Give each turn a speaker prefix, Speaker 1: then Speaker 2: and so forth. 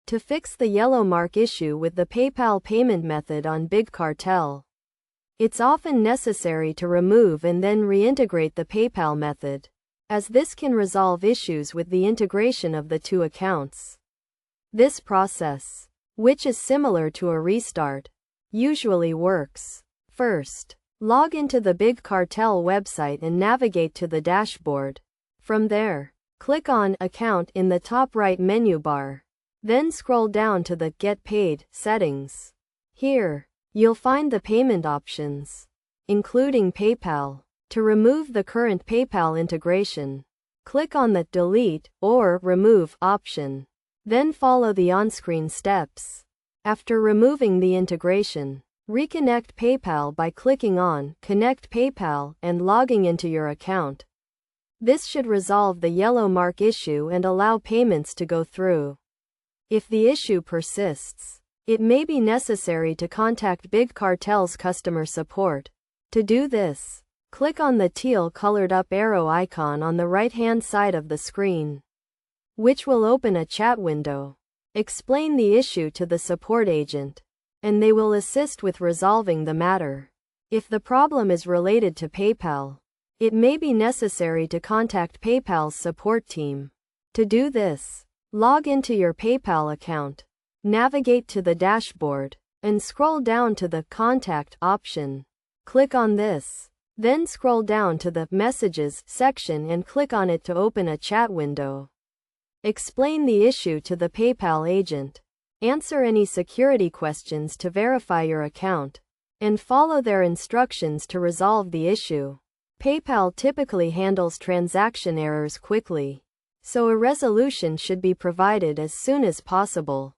Speaker 1: To fix the yellow mark issue with the PayPal payment method on Big Cartel, it's often necessary to remove and then reintegrate the PayPal method, as this can resolve issues with the integration of the two accounts. This process, which is similar to a restart, usually works. First, log into the Big Cartel website and navigate to the dashboard. From there, click on Account in the top right menu bar. Then scroll down to the Get Paid settings. Here, you'll find the payment options, including PayPal. To remove the current PayPal integration, click on the Delete or Remove option. Then follow the on-screen steps. After removing the integration, reconnect PayPal by clicking on Connect PayPal and logging into your account. This should resolve the yellow mark issue and allow payments to go through. If the issue persists, it may be necessary to contact Big Cartel's customer support. To do this, click on the teal colored up arrow icon on the right-hand side of the screen, which will open a chat window. Explain the issue to the support agent, and they will assist with resolving the matter. If the problem is related to PayPal, it may be necessary to contact PayPal's support team. To do this, log into your PayPal account, navigate to the dashboard, and scroll down to the Contact option. Click on this, then scroll down to the Messages section and click on it to open a chat window. Explain the issue to the PayPal agent. Answer any security questions to verify your account, and follow their instructions to resolve the issue. PayPal typically handles transaction errors quickly, so a resolution should be provided as soon as possible.